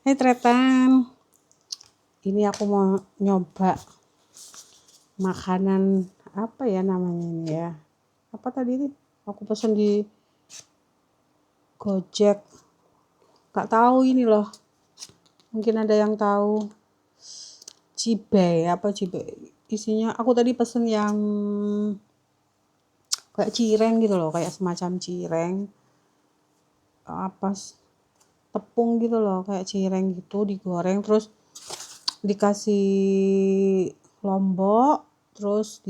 Hai Tretan, ini aku mau nyoba makanan apa ya namanya ini ya? Apa tadi nih? Aku pesen di Gojek. Gak tahu ini loh. Mungkin ada yang tahu. Cibay, apa cibay? Isinya aku tadi pesen yang kayak cireng gitu loh, kayak semacam cireng. Apa tepung gitu loh, kayak cireng gitu digoreng terus dikasih lombok, terus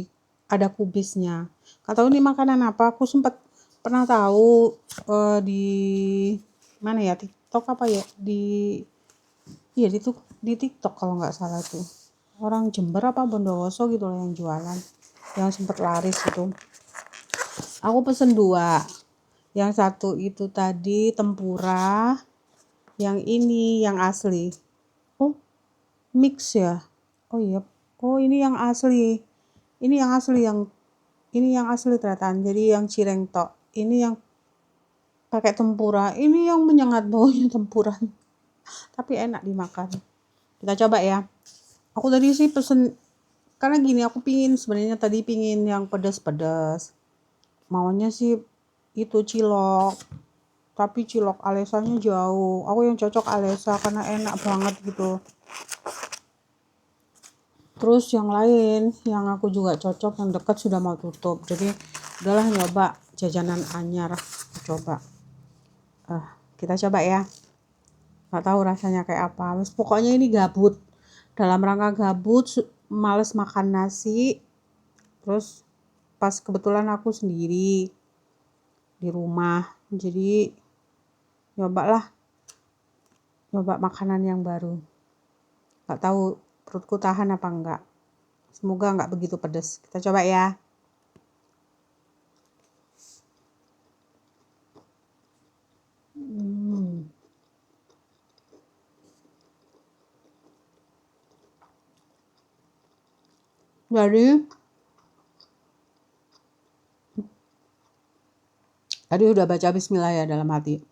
ada kubisnya. Gak tahu ini makanan apa, aku sempat pernah tahu di mana ya, TikTok apa ya, iya di TikTok kalau nggak salah tuh. Orang Jember apa Bondowoso gitu loh yang jualan, yang sempat laris itu. Aku pesen 2. Yang satu itu tadi tempura, yang ini yang asli. Oh, mix ya. Oh iya. Oh, ini yang asli. Ini yang asli ternyata. Jadi yang cireng tok. Ini yang pakai tempura. Ini yang menyengat baunya tempura. Tapi enak dimakan. Kita coba ya. Aku tadi sih pesen karena gini, aku sebenarnya tadi pingin yang pedas-pedas. Maunya sih itu cilok. Tapi cilok Alesanya jauh. Aku yang cocok Alesa karena enak banget gitu. Terus yang lain yang aku juga cocok yang dekat sudah mau tutup, jadi udahlah nyoba jajanan anyar. Coba kita coba ya, nggak tahu rasanya kayak apa. Pokoknya ini gabut, dalam rangka gabut, males makan nasi. Terus pas kebetulan aku sendiri di rumah, jadi nyoba makanan yang baru. Nggak tahu perutku tahan apa enggak. Semoga nggak begitu pedas. Kita coba ya. Jadi tadi udah baca bismillah ya dalam hati.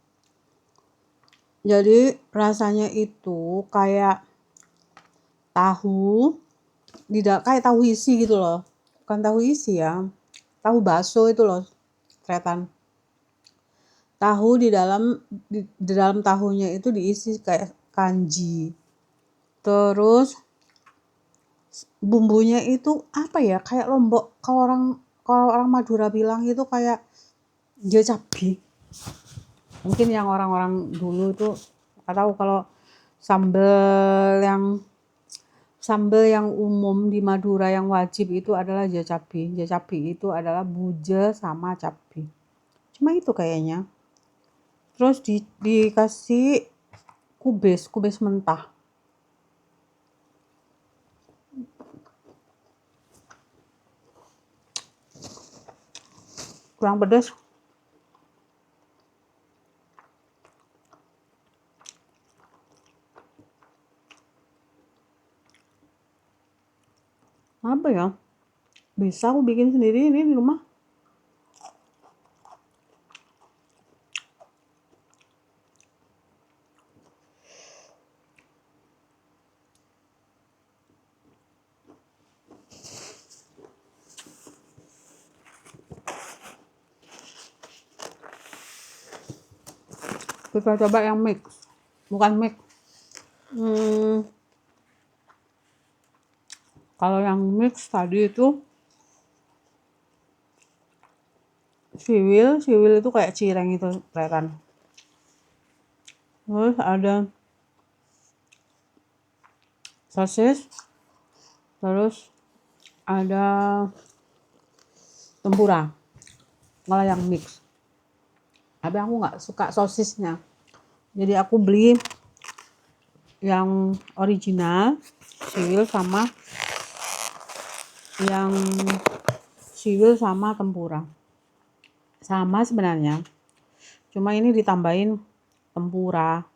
Jadi rasanya itu kayak tahu, tidak kayak tahu isi gitu loh. Bukan tahu isi ya. Tahu bakso itu loh, Tretan. Tahu di dalam tahunya itu diisi kayak kanji. Terus bumbunya itu apa ya? Kayak lombok. Kalau orang Madura bilang itu kayak cabai. Mungkin yang orang-orang dulu itu nggak tahu. Kalau sambal yang umum di Madura yang wajib itu adalah jacabi. Jacabi itu adalah buje sama cabai. Cuma itu kayaknya. Terus dikasih kubis mentah. Kurang pedas. Apa ya? Bisa aku bikin sendiri ini di rumah. Kita coba yang mix. Bukan mix. Kalau yang mix tadi itu siwil itu kayak cireng itu kelihatan. Terus ada sosis, terus ada tempura. Kalau yang mix. Tapi aku nggak suka sosisnya. Jadi aku beli yang original, siwil sama tempura. Sama sebenarnya. Cuma ini ditambahin tempura.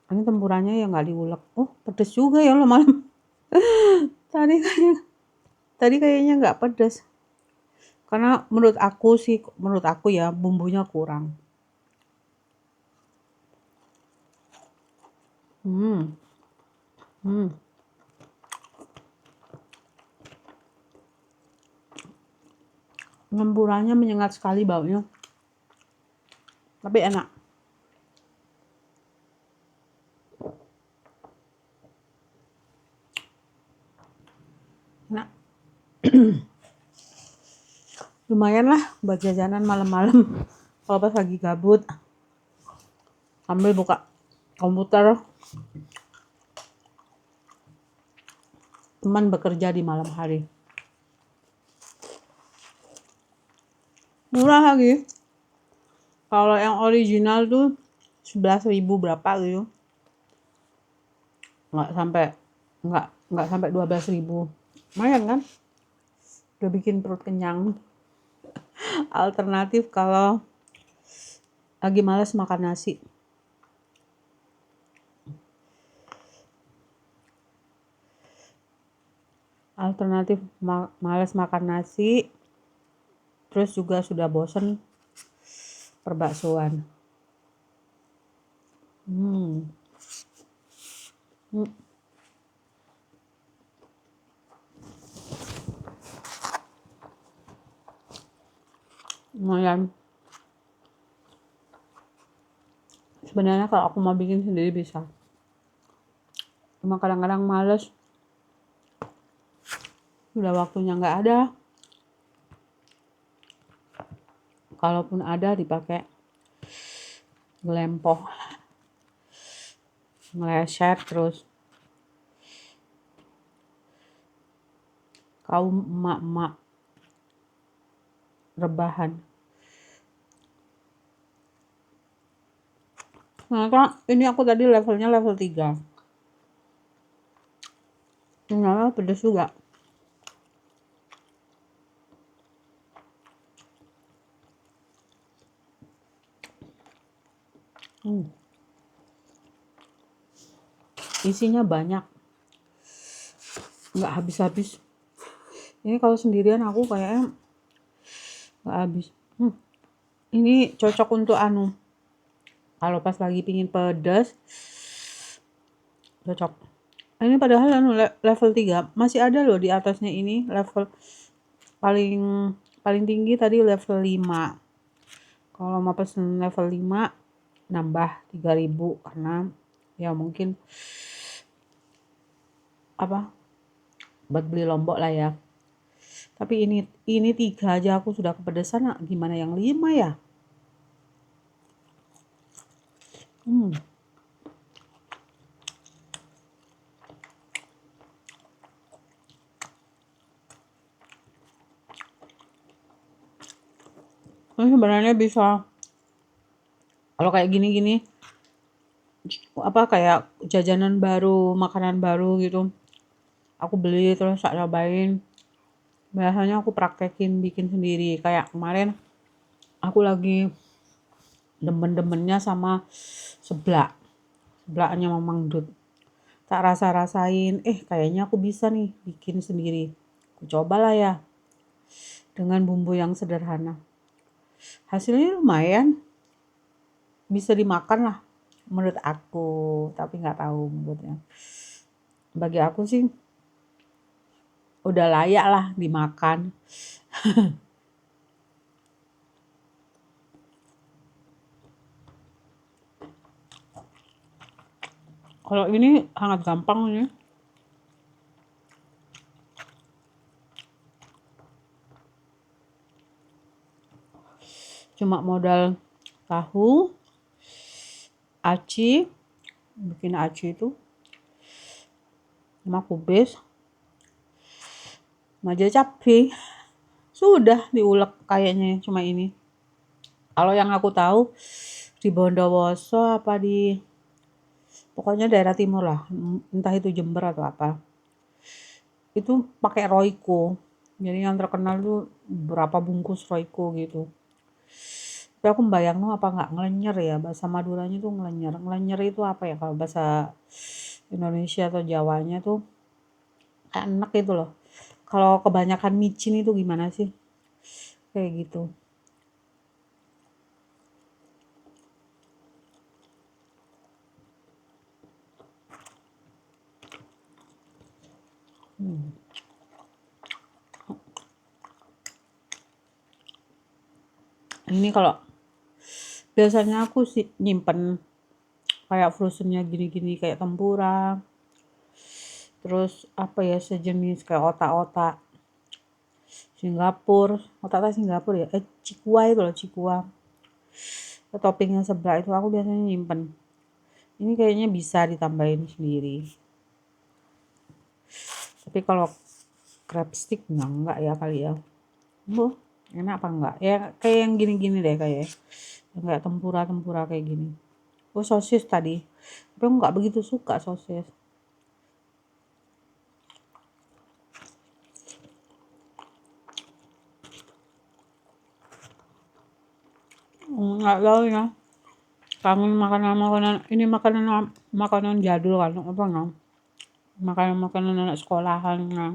Ini tempuranya ya nggak diulek. Oh, pedes juga ya lo malam. Tadi kayaknya nggak pedes. Karena menurut aku ya bumbunya kurang. Hmm. Hmm. Gempurannya menyengat sekali baunya. Tapi enak. Enak. Lumayan lah buat jajanan malam-malam. Kalau pas lagi gabut, sambil buka komputer, teman bekerja di malam hari. Murah lagi. Kalau yang original tuh 11.000 berapa gitu. Nggak sampai nggak sampai 12.000. Lumayan kan? Udah bikin perut kenyang. Alternatif kalau lagi malas makan nasi. Alternatif malas makan nasi, terus juga sudah bosen perbaksoan. Hmm. Hmm. Lumayan. Sebenarnya kalau aku mau bikin sendiri bisa. Cuma kadang-kadang males. Udah waktunya nggak ada. Kalaupun ada dipakai ngelempoh, ngeleset terus. Kaum emak-emak rebahan. Nah, ini aku tadi levelnya level 3. Ternyata pedes juga. Isinya banyak. Nggak habis-habis. Ini kalau sendirian aku kayaknya nggak habis. Ini cocok untuk kalau pas lagi pingin pedas, cocok. Ini padahal level 3 masih ada loh di atasnya ini level paling paling tinggi tadi level 5. Kalau mau pesen level 5 nambah 3.000 karena ya mungkin apa buat beli lombok lah ya. Tapi ini 3 aja aku sudah kepedesan, gimana yang 5 ya? Ini sebenarnya bisa kalau kayak gini-gini apa kayak jajanan baru, makanan baru gitu. Aku beli terus tak cobain. Biasanya aku praktekin bikin sendiri. Kayak kemarin aku lagi demen-demennya sama seblak. Seblaknya Mamang Dut. Tak rasa-rasain, kayaknya aku bisa nih bikin sendiri. Aku cobalah ya dengan bumbu yang sederhana. Hasilnya lumayan, bisa dimakan lah menurut aku, tapi nggak tahu menurutnya. Bagi aku sih udah layak lah dimakan. Kalau ini sangat gampang nih. Cuma modal tahu, aci, bikin aci itu, sama kubis, maja cabai. Sudah diulek kayaknya cuma ini. Kalau yang aku tahu di Bondowoso apa di pokoknya daerah timur lah, entah itu Jember atau apa. Itu pakai Royco. Jadi yang terkenal tuh berapa bungkus Royco gitu. Tapi aku bayangin apa nggak ngelenyer ya, bahasa Maduranya tuh ngelenyer. Ngelenyer itu apa ya kalau bahasa Indonesia atau Jawanya tuh enak gitu loh. Kalau kebanyakan micin itu gimana sih? Kayak gitu. Ini kalau biasanya aku sih nyimpen kayak frozennya gini-gini kayak tempura, terus apa ya sejenis kayak otak-otak Singapura ya, cikua itu loh, cikua. Toppingnya sebelah itu aku biasanya nyimpen. Ini kayaknya bisa ditambahin sendiri. Tapi kalau crab stick enggak ya kali ya. Enak apa enggak? Ya kayak yang gini-gini deh kayak. Yang kayak tempura-tempura kayak gini. Sosis tadi. Tapi aku enggak begitu suka sosis. Enggak tahu ya. Kangen makanan-makanan ini makanan jadul kan apa enggak? Makanan-makanan anak sekolahan kan.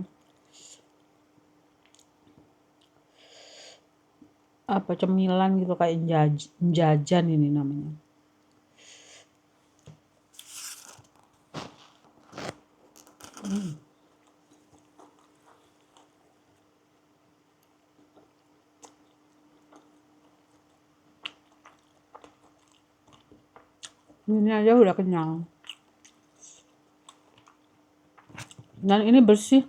Apa cemilan gitu kayak jajan ini namanya. Ini aja udah kenyang. Dan ini bersih.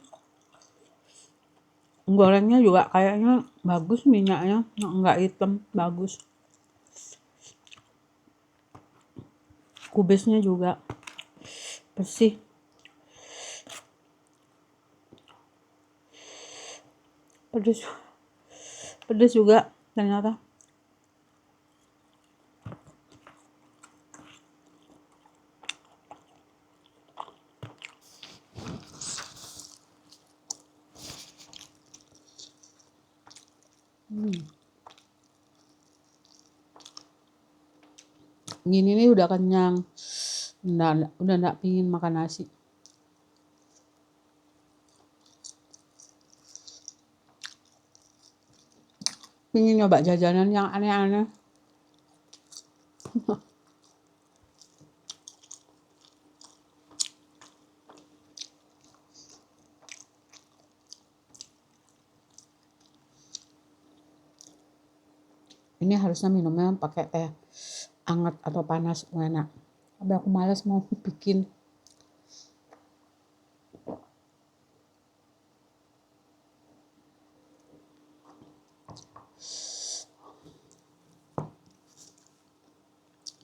Gorengnya juga kayaknya bagus minyaknya, enggak hitam, bagus. Kubisnya juga bersih. Pedes juga ternyata. Gini nih udah kenyang. Udah enggak pingin makan nasi. Pingin nyoba jajanan yang aneh-aneh. Ini harusnya minumnya pakai teh hangat atau panas enak. Tapi aku malas mau bikin.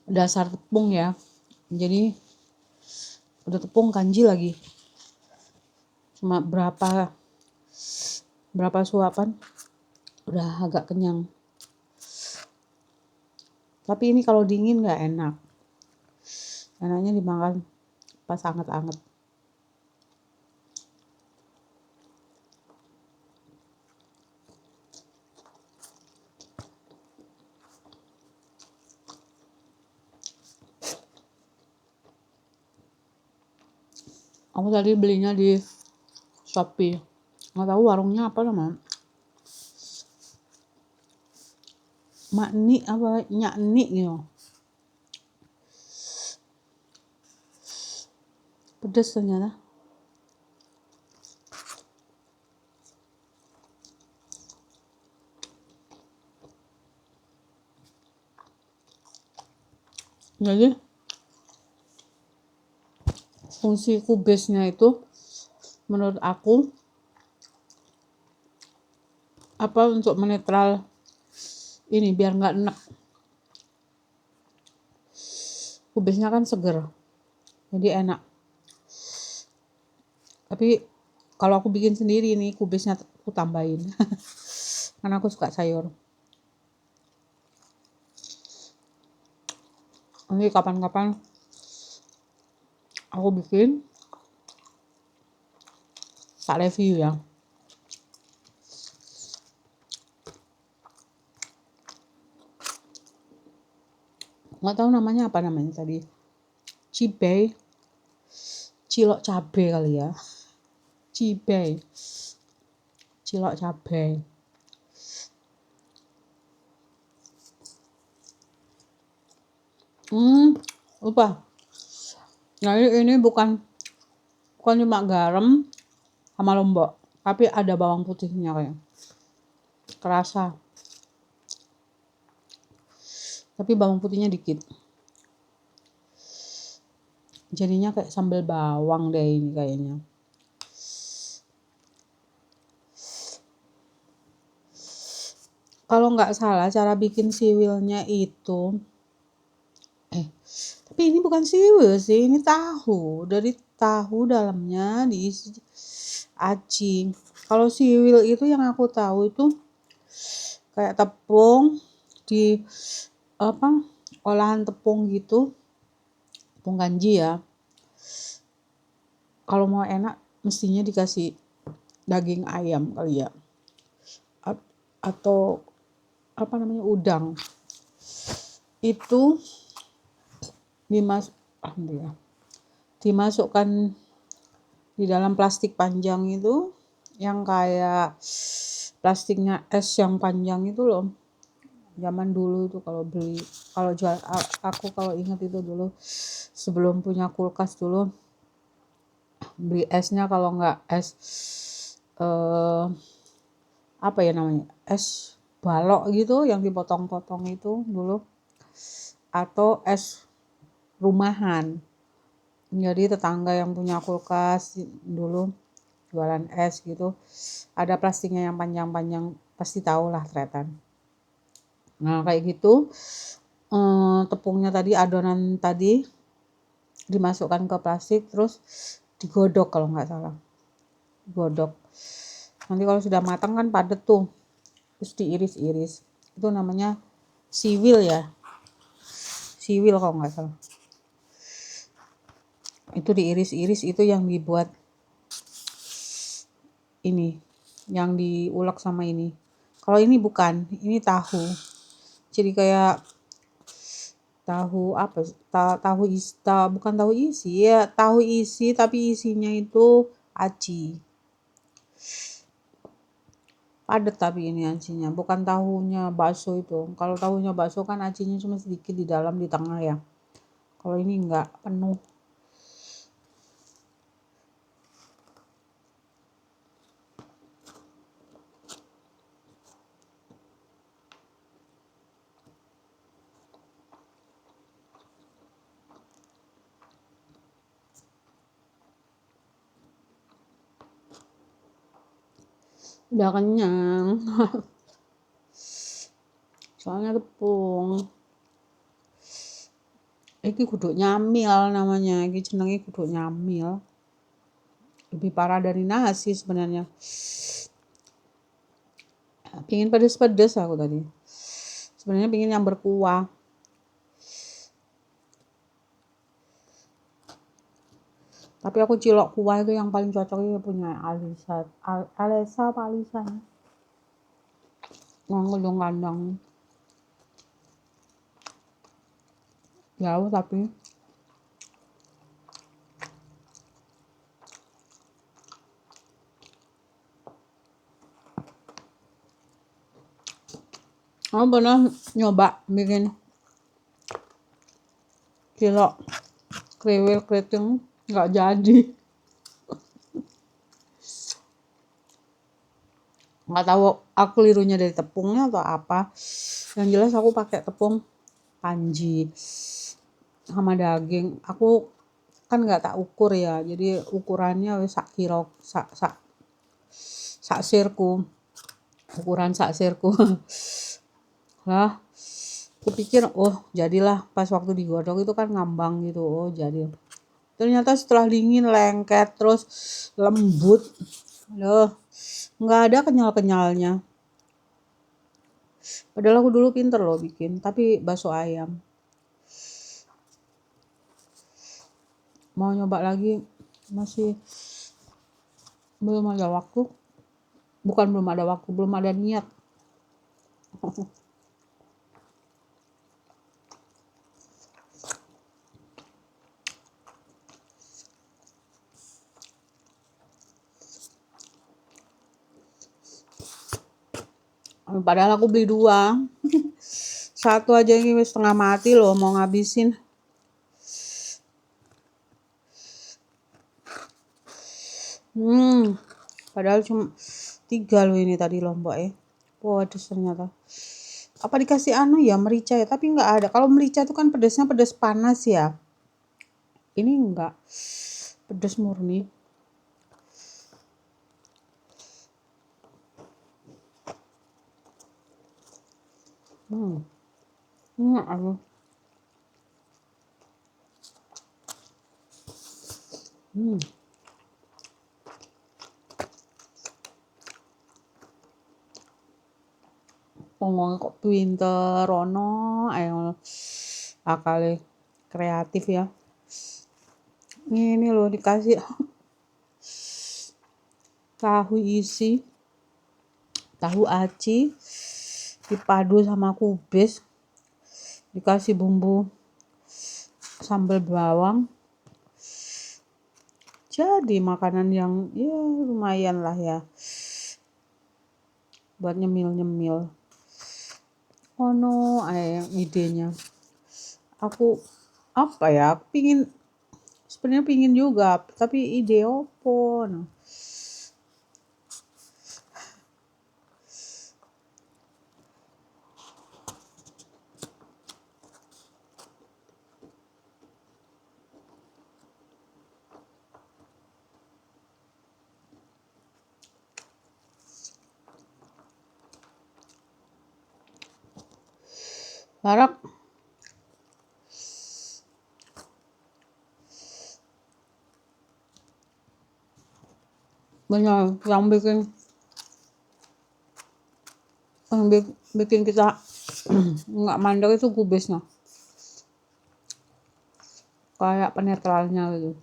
Dasar tepung ya. Jadi udah tepung kanji lagi. Cuma berapa suapan udah agak kenyang. Tapi ini kalau dingin nggak enak. Enaknya dimakan pas hangat-hangat. Aku tadi belinya di Shopee. Nggak tahu warungnya apa namanya. Makni apa nyakni gitu. Pedes ternyata. Jadi fungsi kubisnya itu menurut aku apa untuk menetral ini biar nggak enek. Kubisnya kan seger. Jadi enak. Tapi kalau aku bikin sendiri nih kubisnya aku tambahin. Karena aku suka sayur. Nanti kapan-kapan aku bikin tak review ya. Nggak tahu namanya apa namanya tadi. Cibay. Cilok cabe kali ya. Cibay. Cilok cabe. Lupa. Nah ini bukan cuma garam, sama lombok, tapi ada bawang putihnya kayak kerasa, tapi bawang putihnya dikit, jadinya kayak sambal bawang deh ini kayaknya. Kalau nggak salah cara bikin siwilnya itu tapi ini bukan siwil sih, ini tahu. Dari tahu dalamnya diisi aci. Kalau siwil itu yang aku tahu itu kayak tepung di apa, olahan tepung gitu, tepung kanji ya. Kalau mau enak mestinya dikasih daging ayam kali ya, atau apa namanya, udang. Itu alhamdulillah dimasukkan di dalam plastik panjang itu, yang kayak plastiknya es yang panjang itu loh. Zaman dulu itu kalau beli, kalau jual, aku kalau ingat itu dulu sebelum punya kulkas dulu beli esnya, kalau nggak es apa ya namanya, es balok gitu yang dipotong-potong itu dulu, atau es rumahan. Jadi tetangga yang punya kulkas dulu jualan es gitu, ada plastiknya yang panjang-panjang, pasti tahu lah tretan. Nah kayak gitu, tepungnya tadi, adonan tadi dimasukkan ke plastik, terus digodok kalau nggak salah, godok. Nanti kalau sudah matang kan padat tuh, terus diiris-iris, itu namanya siwil ya, siwil kalau nggak salah. Itu diiris-iris, itu yang dibuat ini, yang diulek sama ini. Kalau ini bukan, ini tahu, jadi kayak tahu apa, bukan tahu isi ya, tahu isi tapi isinya itu aci, padat, tapi ini acinya bukan tahunya bakso itu. Kalau tahunya bakso kan acinya cuma sedikit di dalam, di tengah ya, kalau ini enggak, penuh. Udah kenyang soalnya tepung iki kudu nyamil namanya, iki jenenge kudu nyamil, lebih parah dari nasi sebenarnya. Pingin pedes-pedes aku tadi, sebenarnya pingin yang berkuah. Tapi aku cilok kuah itu yang paling cocok itu punya Alesa apa Alisa yang gedung kandang jauh, tapi aku pernah nyoba bikin cilok kriwil keriting, nggak jadi. Nggak tahu aku kelirunya dari tepungnya atau apa, yang jelas aku pakai tepung kanji sama daging. Aku kan nggak tak ukur ya, jadi ukurannya sak kilo, sak sirku, ukuran sak sirku. Lah aku pikir oh jadilah, pas waktu digodok itu kan ngambang gitu, oh jadi. Ternyata setelah dingin lengket, terus lembut loh, nggak ada kenyal-kenyalnya. Padahal aku dulu pinter loh bikin, tapi bakso ayam. Mau nyoba lagi, masih belum ada waktu. Bukan belum ada waktu, belum ada niat. Padahal aku beli 2. Satu aja ini setengah mati loh, mau ngabisin. Padahal cuma 3 loh ini tadi lombok ya. Pedes ternyata. Apa dikasih anu ya, merica ya, tapi nggak ada. Kalau merica itu kan pedesnya pedes panas ya. Ini enggak. Pedes murni. Aduh. Wong kok pinter ono ae akale kreatif ya. Ini loh dikasih tahu isi, tahu aci dipadu sama kubis, dikasih bumbu sambal bawang. Jadi makanan yang ya lumayan lah ya buat nyemil-nyemil. Ono yang idenya. Aku apa ya? Aku sebenarnya pingin juga, tapi ide opo no. Harap benar yang bikin kita nggak mandek itu kubisnya, kayak penetralnya gitu.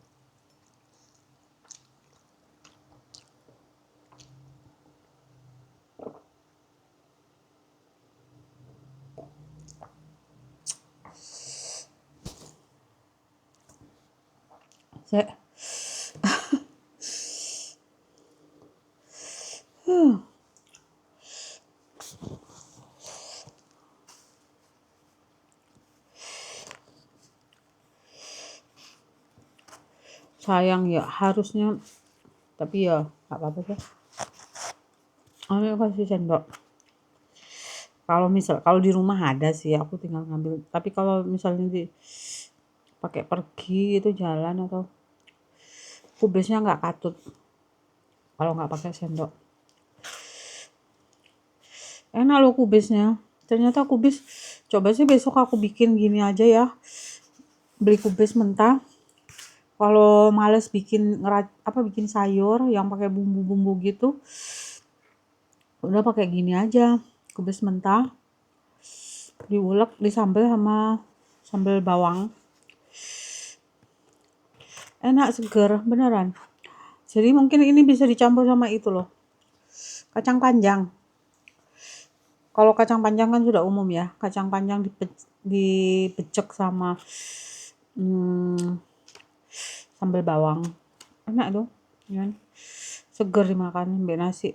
Sayang ya, harusnya, tapi ya nggak apa-apa sih. Ayo kasih sendok. Kalau di rumah ada sih, aku tinggal ngambil. Tapi kalau misalnya pakai pergi itu jalan atau kubisnya nggak katut kalau nggak pakai sendok. Enak loh kubisnya. Ternyata kubis, coba sih besok aku bikin gini aja ya. Beli kubis mentah. Kalau males bikin sayur yang pakai bumbu-bumbu gitu, udah pakai gini aja, kubis mentah, diulek, disambal sama sambal bawang. Enak, seger, beneran. Jadi mungkin ini bisa dicampur sama itu loh, kacang panjang. Kalau kacang panjang kan sudah umum ya, kacang panjang dibecek sama sambal bawang. Enak tuh, ya. Seger dimakan sambil nasi.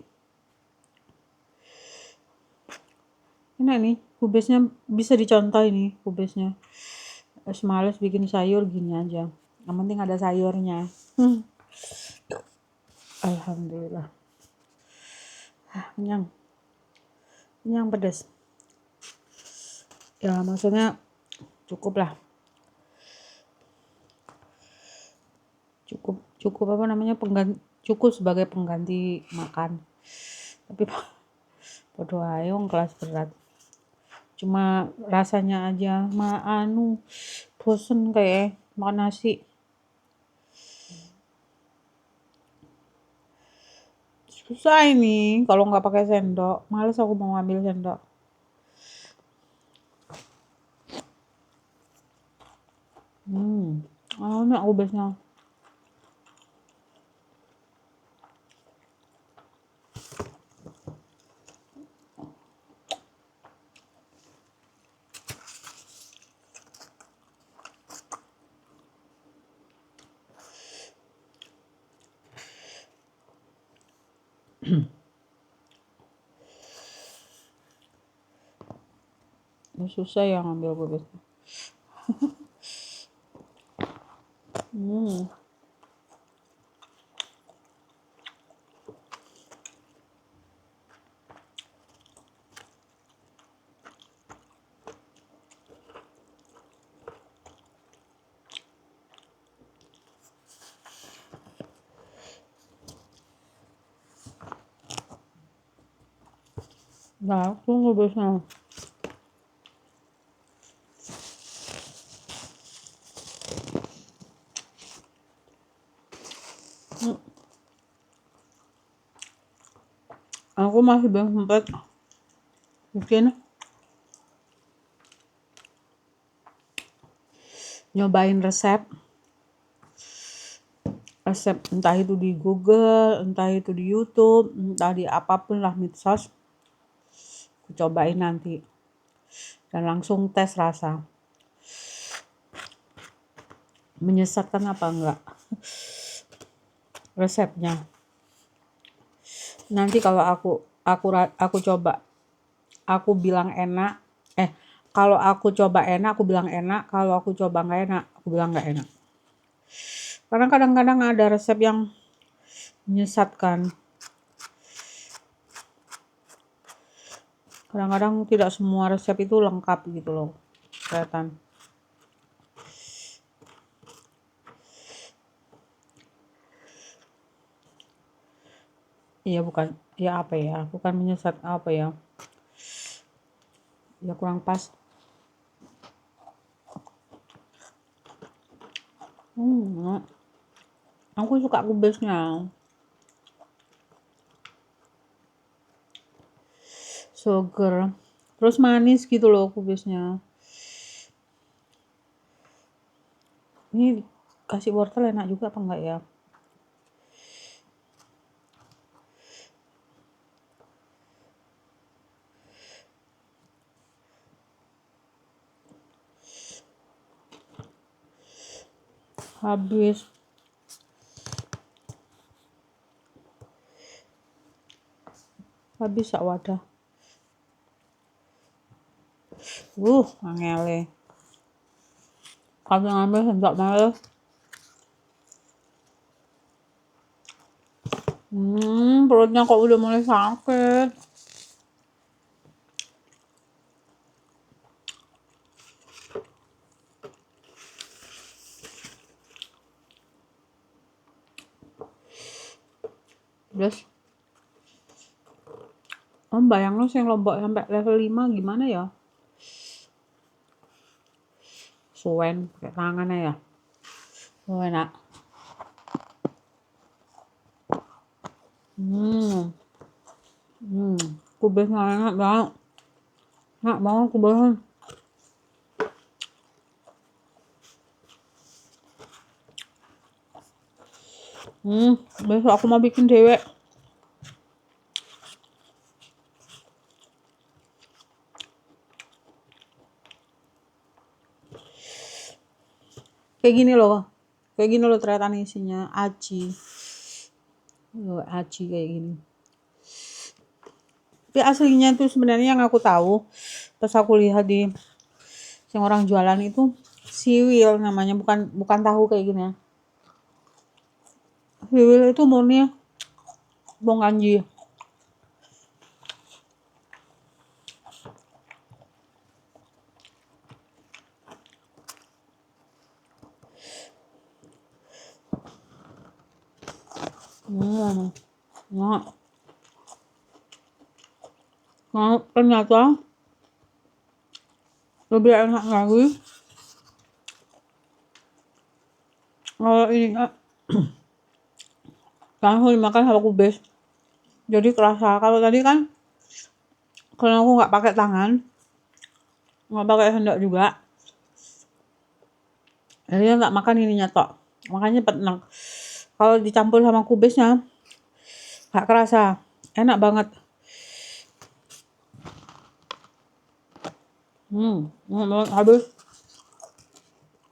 Enak nih, kubisnya bisa dicontoh ini kubisnya. Males bikin sayur gini aja. Yang penting ada sayurnya. Alhamdulillah. Kenyang pedas. Ya maksudnya cukup lah. Cukup apa namanya, cukup sebagai pengganti makan. Tapi bodoh ayo kelas berat. Cuma rasanya aja bosen kayak makan nasi. Susah ini kalau nggak pakai sendok. Males aku mau ngambil sendok. Enak kubisnya. Susah ya ngambil kubisnya. Nah, tunggu biasanya. Aku masih belum sempat bikin nyobain resep entah itu di Google, entah itu di YouTube, entah di apapun lah medsos. Aku cobain nanti dan langsung tes rasa menyesatkan apa enggak resepnya. Nanti kalau aku coba, aku bilang enak, kalau aku coba enak aku bilang enak, kalau aku coba nggak enak aku bilang nggak enak. Karena kadang-kadang ada resep yang menyesatkan, kadang-kadang tidak semua resep itu lengkap gitu loh kelihatan. Iya bukan, ya apa ya, bukan menyesat, apa ya, ya kurang pas. Aku suka kubisnya, sugar, terus manis gitu loh kubisnya. Ini kasih wortel enak juga apa enggak ya? Habis sak wadah. Angele. Kalau ngambil hendak malah. Perutnya kok udah mulai sakit. Terus, bayang lu yang lombok sampai level 5 gimana ya? Suwen pakai tangannya ya. Enak. Kubisnya enak banget. Enak banget kubisnya. Besok aku mau bikin dewek. Kayak gini loh ternyata isinya aci. Aci kayak gini. Tapi aslinya tuh sebenarnya yang aku tahu pas aku lihat di yang orang jualan itu siwil namanya, bukan tahu kayak gini ya. Siwil itu murni tepung kanji. Nah, ternyata lebih enak lagi kalau ini langsung dimakan sama kubis. Jadi kerasa. Kalau tadi kan kalau aku nggak pakai tangan, nggak pakai sendok juga, jadi nggak makan ininya tok, makanya enak. Kalau dicampur sama kubisnya nggak kerasa, enak banget.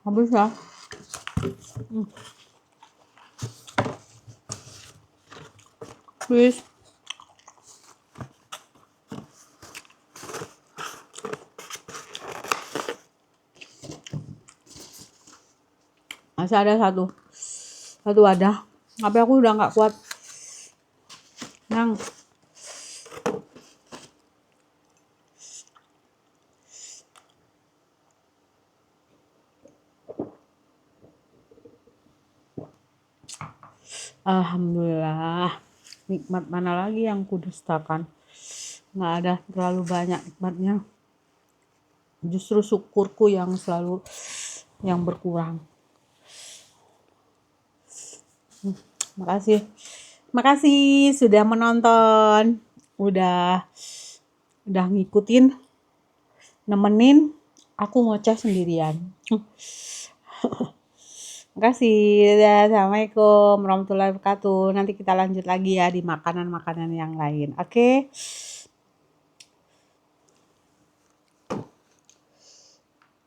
Habis ya. Habis. Masih ada satu wadah, tapi aku udah nggak kuat. Alhamdulillah, nikmat mana lagi yang kudustakan. nggak ada terlalu banyak nikmatnya. Justru syukurku yang selalu yang berkurang. Makasih. Makasih sudah menonton. Udah ngikutin, nemenin aku ngoceh sendirian. Makasih. Dadah. Assalamualaikum warahmatullahi wabarakatuh. Nanti kita lanjut lagi ya di makanan-makanan yang lain. Oke.